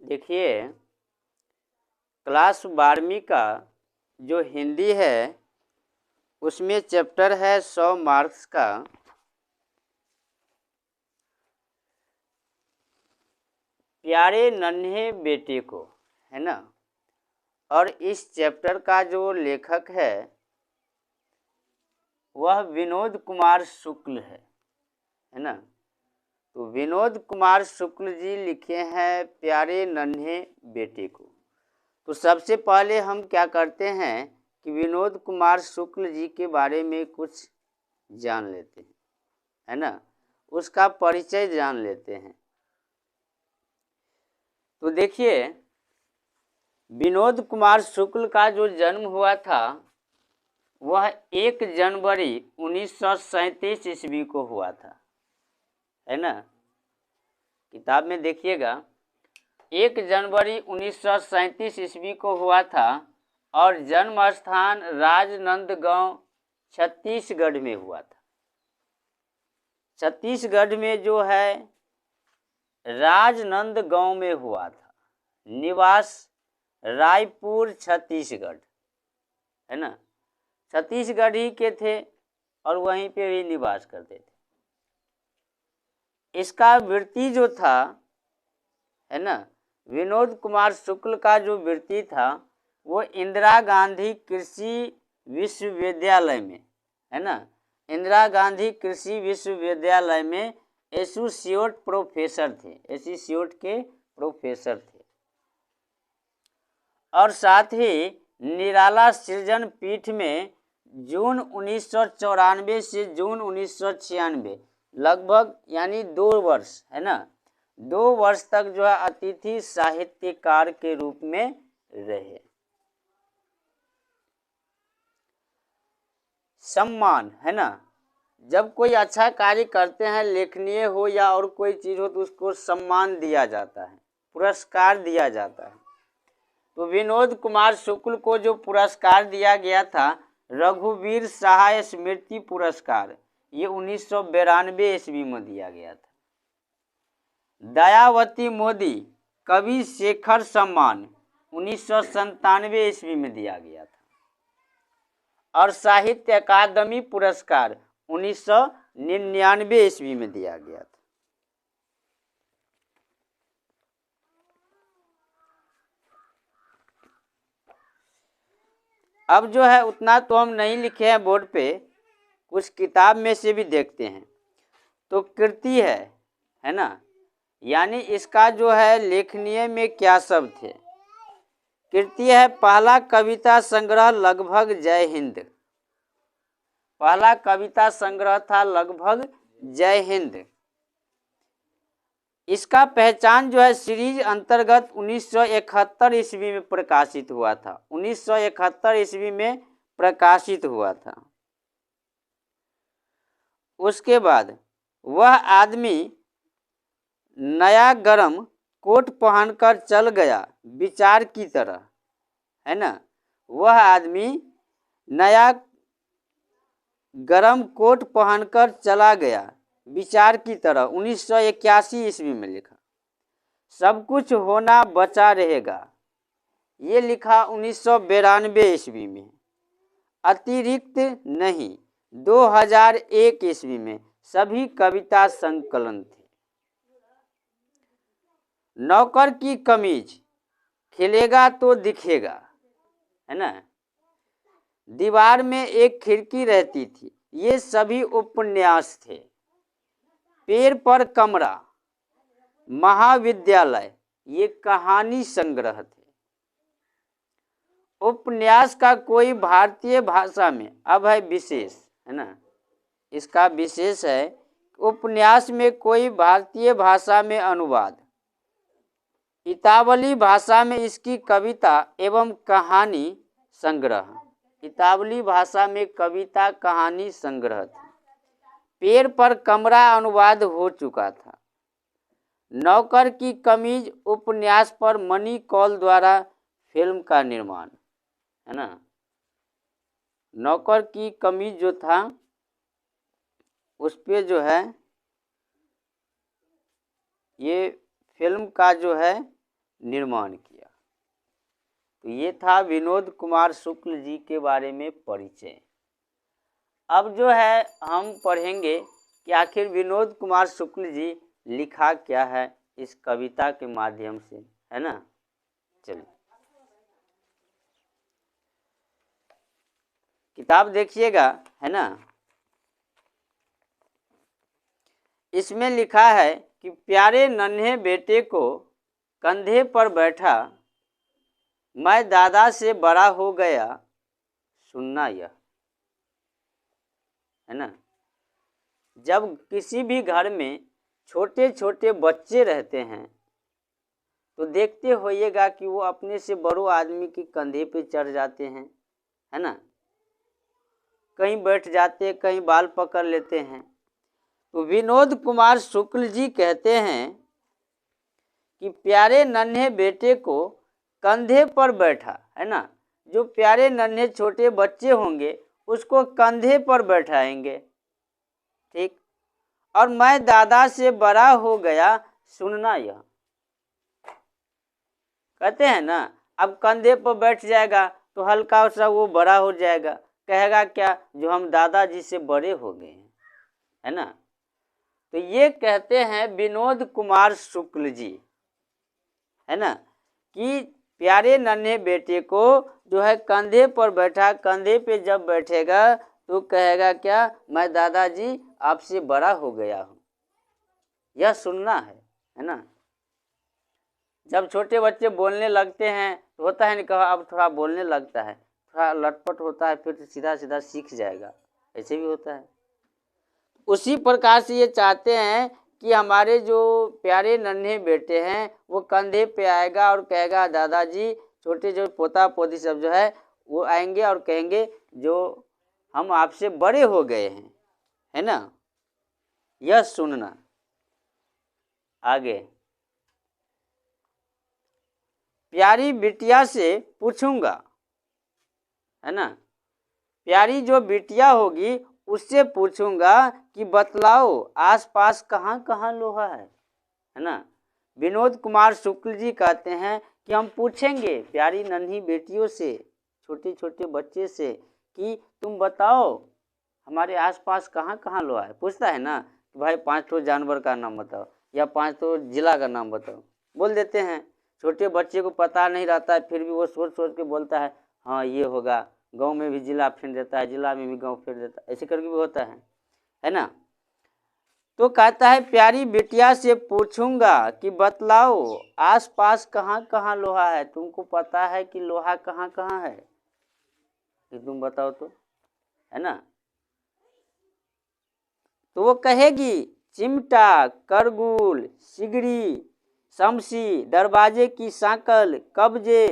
देखिए, क्लास 12वीं का जो हिंदी है उसमें चैप्टर है 100 मार्क्स का प्यारे नन्हे बेटे को, है ना। और इस चैप्टर का जो लेखक है वह विनोद कुमार शुक्ल है ना। तो विनोद कुमार शुक्ल जी लिखे हैं प्यारे नन्हे बेटे को। तो सबसे पहले हम क्या करते हैं कि विनोद कुमार शुक्ल जी के बारे में कुछ जान लेते हैं, है ना, उसका परिचय जान लेते हैं। तो देखिए, विनोद कुमार शुक्ल का जो जन्म हुआ था वह 1 जनवरी 1937 ईस्वी को हुआ था, है ना। किताब में देखिएगा 1 जनवरी 1937 ईस्वी को हुआ था और जन्म स्थान राजनंदगांव छत्तीसगढ़ में हुआ था। छत्तीसगढ़ में जो है राजनंदगांव में हुआ था। निवास रायपुर छत्तीसगढ़, है ना। छत्तीसगढ़ ही के थे और वहीं पे भी निवास करते थे। इसका वृत्ति जो था, है ना, विनोद कुमार शुक्ल का जो वृत्ति था वो इंदिरा गांधी कृषि विश्वविद्यालय में, है ना, इंदिरा गांधी कृषि विश्वविद्यालय में एसोसिएट प्रोफेसर थे, एसोसिएट के प्रोफेसर थे। और साथ ही निराला सृजन पीठ में जून 1994 से जून 1996 लगभग यानी 2 वर्ष, है ना, 2 वर्ष तक जो है अतिथि साहित्यकार के रूप में रहे। सम्मान, है ना, जब कोई अच्छा कार्य करते हैं, लेखनीय हो या और कोई चीज़ हो तो उसको सम्मान दिया जाता है, पुरस्कार दिया जाता है। तो विनोद कुमार शुक्ल को जो पुरस्कार दिया गया था रघुवीर सहाय स्मृति पुरस्कार, ये 1992 ईस्वी में दिया गया था। दयावती मोदी कवि शेखर सम्मान 1997 ईस्वी में दिया गया था। और साहित्य अकादमी पुरस्कार 1999 ईस्वी में दिया गया था। अब जो है उतना तो हम नहीं लिखे हैं बोर्ड पे, कुछ किताब में से भी देखते हैं। तो कृति है ना, यानी इसका जो है लेखनीय में क्या शब्द थे। कृति है पहला कविता संग्रह लगभग जय हिंद, पहला कविता संग्रह था लगभग जय हिंद। इसका पहचान जो है सीरीज अंतर्गत 1971 ईस्वी में प्रकाशित हुआ था, 1971 ईस्वी में प्रकाशित हुआ था। उसके बाद वह आदमी नया गरम कोट पहनकर चल गया विचार की तरह, है ना, वह आदमी नया गरम कोट पहनकर चला गया विचार की तरह, 1981 ईस्वी में लिखा। सब कुछ होना बचा रहेगा, ये लिखा 1992 ईस्वी में। अतिरिक्त नहीं, 2001 ईस्वी में सभी कविता संकलन थे। नौकर की कमीज खिलेगा तो दिखेगा, है ना, दीवार में एक खिड़की रहती थी, ये सभी उपन्यास थे। पेड़ पर कमरा, महाविद्यालय, ये कहानी संग्रह थे। उपन्यास का कोई भारतीय भाषा में, अब है विशेष, है ना, इसका विशेष है उपन्यास में कोई भारतीय भाषा में अनुवाद। इतावली भाषा में इसकी कविता एवं कहानी संग्रह, इतावली भाषा में कविता कहानी संग्रह थी। पेड़ पर कमरा अनुवाद हो चुका था। नौकर की कमीज उपन्यास पर मनी कौल द्वारा फिल्म का निर्माण, है ना। नौकर की कमीज जो था उस पे जो है ये फिल्म का जो है निर्माण किया। तो ये था विनोद कुमार शुक्ल जी के बारे में परिचय। अब जो है हम पढ़ेंगे कि आखिर विनोद कुमार शुक्ल जी लिखा क्या है इस कविता के माध्यम से, है ना। चलिए किताब देखिएगा, है ना। इसमें लिखा है कि प्यारे नन्हे बेटे को कंधे पर बैठा, मैं दादा से बड़ा हो गया, सुनना यह, है ना। जब किसी भी घर में छोटे छोटे बच्चे रहते हैं तो देखते होइएगा कि वो अपने से बड़ों आदमी के कंधे पे चढ़ जाते हैं, है ना। कहीं बैठ जाते, कहीं बाल पकड़ लेते हैं। तो विनोद कुमार शुक्ल जी कहते हैं कि प्यारे नन्हे बेटे को कंधे पर बैठा, है ना। जो प्यारे नन्हे छोटे बच्चे होंगे उसको कंधे पर बैठाएंगे, ठीक। और मैं दादा से बड़ा हो गया, सुनना यह। कहते हैं ना, अब कंधे पर बैठ जाएगा तो हल्का सा वो बड़ा हो जाएगा, कहेगा क्या, जो हम दादाजी से बड़े हो गए हैं, है ना। तो ये कहते हैं विनोद कुमार शुक्ल जी, है ना, कि प्यारे नन्हे बेटे को जो है कंधे पर बैठा, कंधे पे जब बैठेगा तो कहेगा क्या, मैं दादाजी आपसे बड़ा हो गया हूँ, यह सुनना है ना। जब छोटे बच्चे बोलने लगते हैं तो होता है नहीं, कहा अब थोड़ा बोलने लगता है, थोड़ा लटपट होता है, फिर सीधा सीधा सीख जाएगा, ऐसे भी होता है। उसी प्रकार से ये चाहते हैं कि हमारे जो प्यारे नन्हे बेटे हैं वो कंधे पे आएगा और कहेगा दादाजी, छोटे जो पोता पोती सब जो है वो आएंगे और कहेंगे जो हम आपसे बड़े हो गए हैं, है ना। यह सुनना। आगे, प्यारी बिटिया से पूछूंगा, है ना। प्यारी जो बिटिया होगी उससे पूछूंगा कि बतलाओ आसपास कहाँ कहाँ लोहा है ना। विनोद कुमार शुक्ल जी कहते हैं कि हम पूछेंगे प्यारी नन्ही बेटियों से, छोटे छोटे बच्चे से, कि तुम बताओ हमारे आसपास कहाँ कहाँ लोहा है। पूछता है ना कि भाई 5 तो जानवर का नाम बताओ या 5 तो जिला का नाम बताओ, बोल देते हैं। छोटे बच्चे को पता नहीं रहता है फिर भी वो सोच सोच के बोलता है, हाँ ये होगा। गांव में भी जिला फेर देता है, जिला में भी गांव फेर देता है, ऐसे करके भी होता है ना। तो कहता है प्यारी बिटिया से पूछूंगा कि बतलाओ आसपास कहाँ कहाँ लोहा है, तुमको पता है कि लोहा कहाँ कहाँ है, कि तुम बताओ तो, है ना। तो वो कहेगी चिमटा, करगुल, सिगड़ी, शमशी, दरवाजे की सांकल, कब्जे,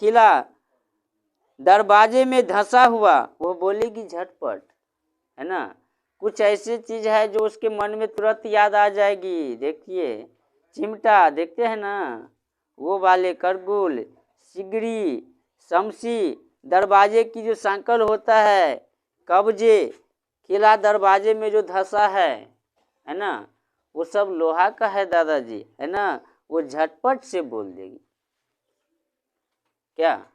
खिला दरवाजे में धंसा हुआ, वो बोलेगी झटपट, है ना। कुछ ऐसी चीज है जो उसके मन में तुरंत याद आ जाएगी। देखिए चिमटा देखते हैं ना, वो वाले, करगुल, सिगड़ी, शमशी, दरवाजे की जो सांकल होता है, कब्जे, किला दरवाजे में जो धंसा है ना, वो सब लोहा का है दादाजी, है ना। वो झटपट से बोल देगी क्या।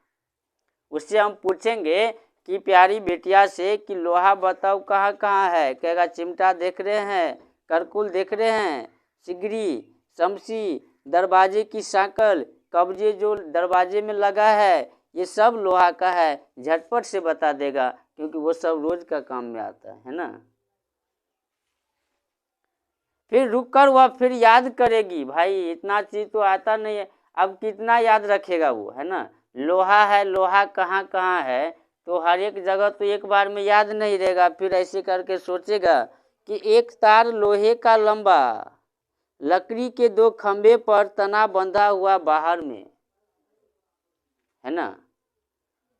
उससे हम पूछेंगे कि प्यारी बेटिया से कि लोहा बताओ कहाँ कहाँ है, कहेगा चिमटा देख रहे हैं, करकुल देख रहे हैं, सिगड़ी, शमशी, दरवाजे की सांकल, कब्जे जो दरवाजे में लगा है, ये सब लोहा का है, झटपट से बता देगा क्योंकि वो सब रोज का काम में आता है ना। फिर रुककर वह फिर याद करेगी, भाई इतना चीज तो आता नहीं है, अब कितना याद रखेगा वो, है ना। लोहा है, लोहा कहाँ कहाँ है, तो हर एक जगह तो एक बार में याद नहीं रहेगा। फिर ऐसे करके सोचेगा कि एक तार लोहे का लंबा, लकड़ी के 2 खंभे पर तना बंधा हुआ बाहर में, है ना।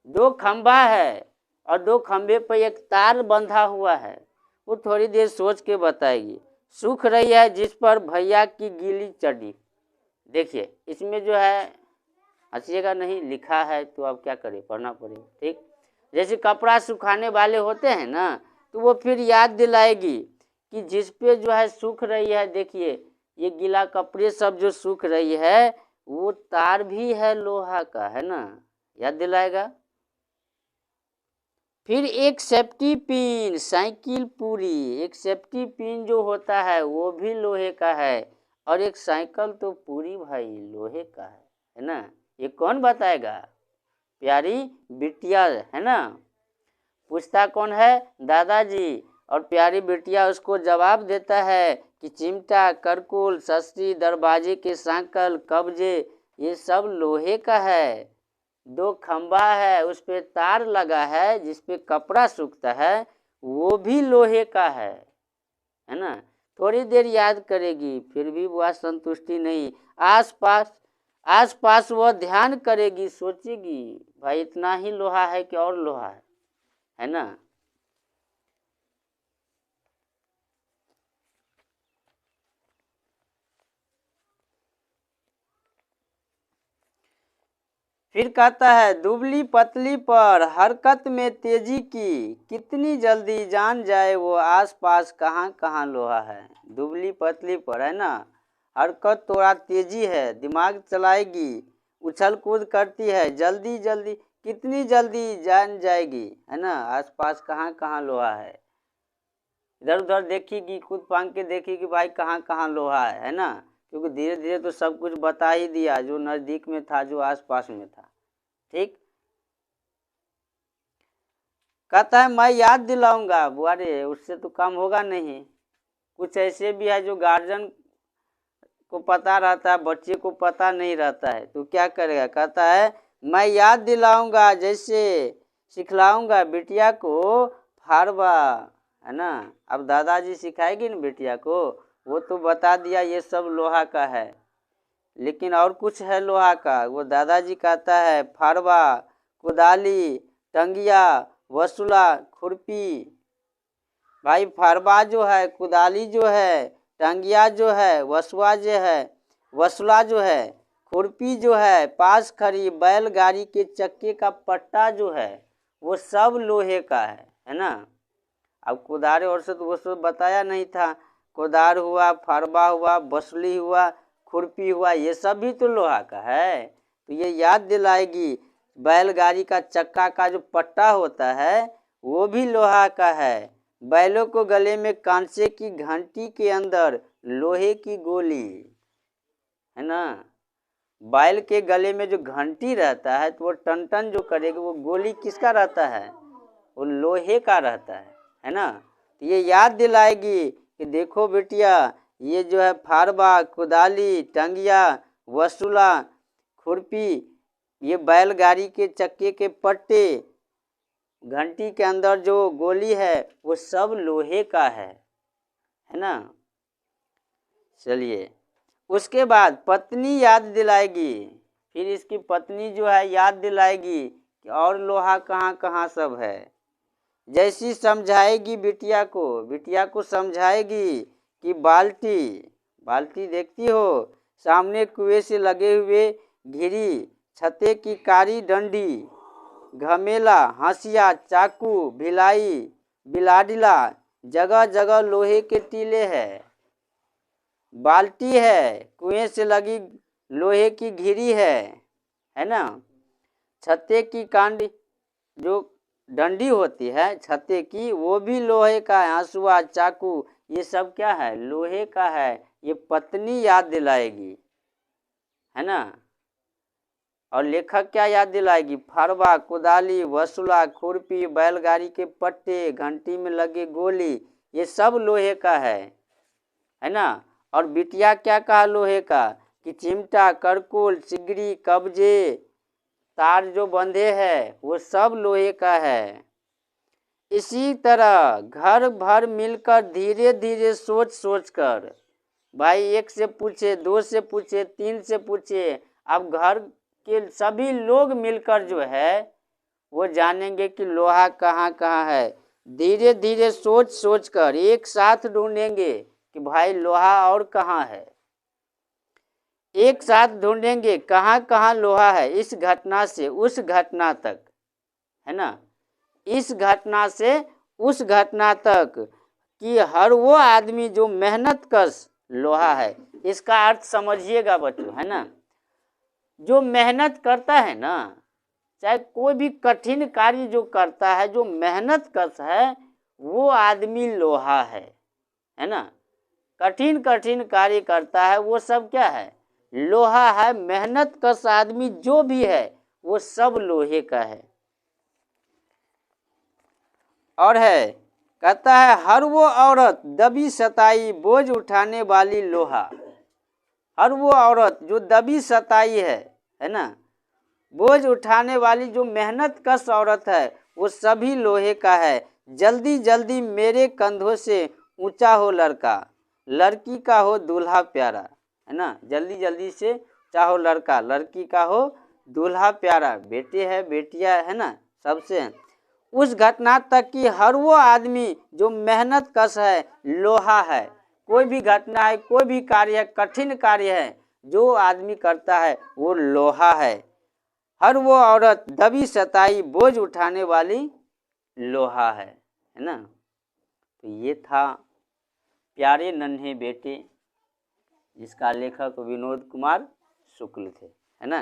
2 खंभा है और 2 खंभे पर एक तार बंधा हुआ है। वो थोड़ी देर सोच के बताएगी। सूख रही है जिस पर भैया की गीली चड्डी। देखिए इसमें जो है, हंसिएगा नहीं, लिखा है तो अब क्या करें, पढ़ना पड़ेगा, ठीक। जैसे कपड़ा सुखाने वाले होते हैं ना, तो वो फिर याद दिलाएगी कि जिस पे जो है सूख रही है, देखिए ये गीला कपड़े सब जो सूख रही है वो तार भी है लोहा का, है ना, याद दिलाएगा। फिर एक सेफ्टी पिन, साइकिल पूरी, एक सेफ्टी पिन जो होता है वो भी लोहे का है, और एक साइकिल तो पूरी भाई लोहे का है ना। ये कौन बताएगा? प्यारी बिटिया, है ना। पूछता कौन है? दादाजी। और प्यारी बिटिया उसको जवाब देता है कि चिमटा, करकुल, सस्ती, दरवाजे के सांकल, कब्जे, ये सब लोहे का है। 2 खंबा है, उस पे तार लगा है जिस पे कपड़ा सूखता है, वो भी लोहे का है ना। थोड़ी देर याद करेगी, फिर भी वह संतुष्टि नहीं। आस पास वह ध्यान करेगी, सोचेगी भाई इतना ही लोहा है कि और लोहा है ना। फिर कहता है दुबली पतली पर हरकत में तेजी की, कितनी जल्दी जान जाए वो आस पास कहाँ कहाँ लोहा है। दुबली पतली पर, है ना, हरकत थोड़ा तेजी है, दिमाग चलाएगी, उछल कूद करती है, जल्दी जल्दी, कितनी जल्दी जान जाएगी, है ना, आस पास कहाँ कहाँ लोहा है। इधर उधर देखेगी, कूद फांग के देखेगी भाई कहाँ कहाँ लोहा है ना, क्योंकि धीरे धीरे तो सब कुछ बता ही दिया, जो नज़दीक में था, जो आस पास में था। ठीक। कहता है मैं याद दिलाऊंगा। अरे उससे तो काम होगा नहीं। कुछ ऐसे भी है जो गार्जियन को पता रहता है, बच्चे को पता नहीं रहता है, तो क्या करेगा? कहता है मैं याद दिलाऊंगा, जैसे सिखलाऊंगा बिटिया को फारवा, है ना। अब दादाजी सिखाएगी ना बिटिया को, वो तो बता दिया ये सब लोहा का है, लेकिन और कुछ है लोहा का। वो दादाजी कहता है फारवा, कुदाली, टंगिया, वसुला, खुरपी। भाई फारवा जो है, कुदाली जो है, टंगिया जो है, वसुआ जो है, वसुला जो है, खुरपी जो है, पास खड़ी बैलगाड़ी के चक्के का पट्टा जो है, वो सब लोहे का है ना। अब कुदार और से तो वो सब बताया नहीं था। कुदार हुआ, फारवा हुआ, बसुली हुआ, खुरपी हुआ, ये सब भी तो लोहा का है। तो ये याद दिलाएगी बैलगाड़ी का चक्का का जो पट्टा होता है वो भी लोहा का है। बैलों को गले में कांसे की घंटी के अंदर लोहे की गोली, है ना। बैल के गले में जो घंटी रहता है तो वो टन टन जो करेगी, वो गोली किसका रहता है? वो लोहे का रहता है ना। तो ये याद दिलाएगी कि देखो बिटिया, ये जो है फारवा, कुदाली, टंगिया, वसुला, खुरपी, ये बैलगाड़ी के चक्के के पट्टे, घंटी के अंदर जो गोली है, वो सब लोहे का है ना। चलिए, उसके बाद पत्नी याद दिलाएगी। फिर इसकी पत्नी जो है याद दिलाएगी कि और लोहा कहाँ कहाँ सब है। जैसी समझाएगी बिटिया को समझाएगी कि बाल्टी देखती हो, सामने कुएं से लगे हुए घिरी, छते की कारी डंडी, घमेला, हंसिया, चाकू, भिलाई, बिलाडिला, जगह जगह लोहे के टीले है। बाल्टी है, कुएं से लगी लोहे की घिरी है ना। छत्ते की कांडी जो डंडी होती है छत्ते की, वो भी लोहे का है। हंसुआ, चाकू, ये सब क्या है? लोहे का है। ये पत्नी याद दिलाएगी, है ना। और लेखक क्या याद दिलाएगी? फारवा, कुदाली, वसुला, खुरपी, बैलगाड़ी के पट्टे, घंटी में लगे गोली, ये सब लोहे का है ना। और बिटिया क्या कहा लोहे का? कि चिमटा, करकुल, सिगड़ी, कब्जे, तार जो बंधे हैं वो सब लोहे का है। इसी तरह घर भर मिलकर धीरे धीरे सोच कर, भाई 1 से पूछे, 2 से पूछे, 3 से पूछे, अब घर के सभी लोग मिलकर जो है वो जानेंगे कि लोहा कहाँ कहाँ है। धीरे धीरे सोच कर एक साथ ढूंढेंगे कि भाई लोहा और कहाँ है। एक साथ ढूंढेंगे कहाँ कहाँ लोहा है, इस घटना से उस घटना तक, है ना। इस घटना से उस घटना तक कि हर वो आदमी जो मेहनत कश लोहा है। इसका अर्थ समझिएगा बच्चों, है ना। जो मेहनत करता है ना, चाहे कोई भी कठिन कार्य जो करता है, जो मेहनत कश है, वो आदमी लोहा है ना। कठिन कठिन कार्य करता है वो सब क्या है, लोहा है। मेहनत कश आदमी जो भी है वो सब लोहे का है। और है, कहता है हर वो औरत दबी सताई बोझ उठाने वाली लोहा। हर वो औरत जो दबी सताई है ना, बोझ उठाने वाली जो मेहनत कश औरत है वो सभी लोहे का है। जल्दी जल्दी मेरे कंधों से ऊंचा हो लड़का, लड़की का हो दूल्हा प्यारा, है ना। जल्दी जल्दी से चाहो लड़का, लड़की का हो दूल्हा प्यारा, बेटे है बेटियां है ना, सबसे। उस घटना तक कि हर वो आदमी जो मेहनत कश है लोहा है। कोई भी घटना है, कोई भी कार्य है, कठिन कार्य है, जो आदमी करता है वो लोहा है। हर वो औरत दबी सताई बोझ उठाने वाली लोहा है ना। तो ये था प्यारे नन्हे बेटे, जिसका लेखक विनोद कुमार शुक्ल थे, है ना।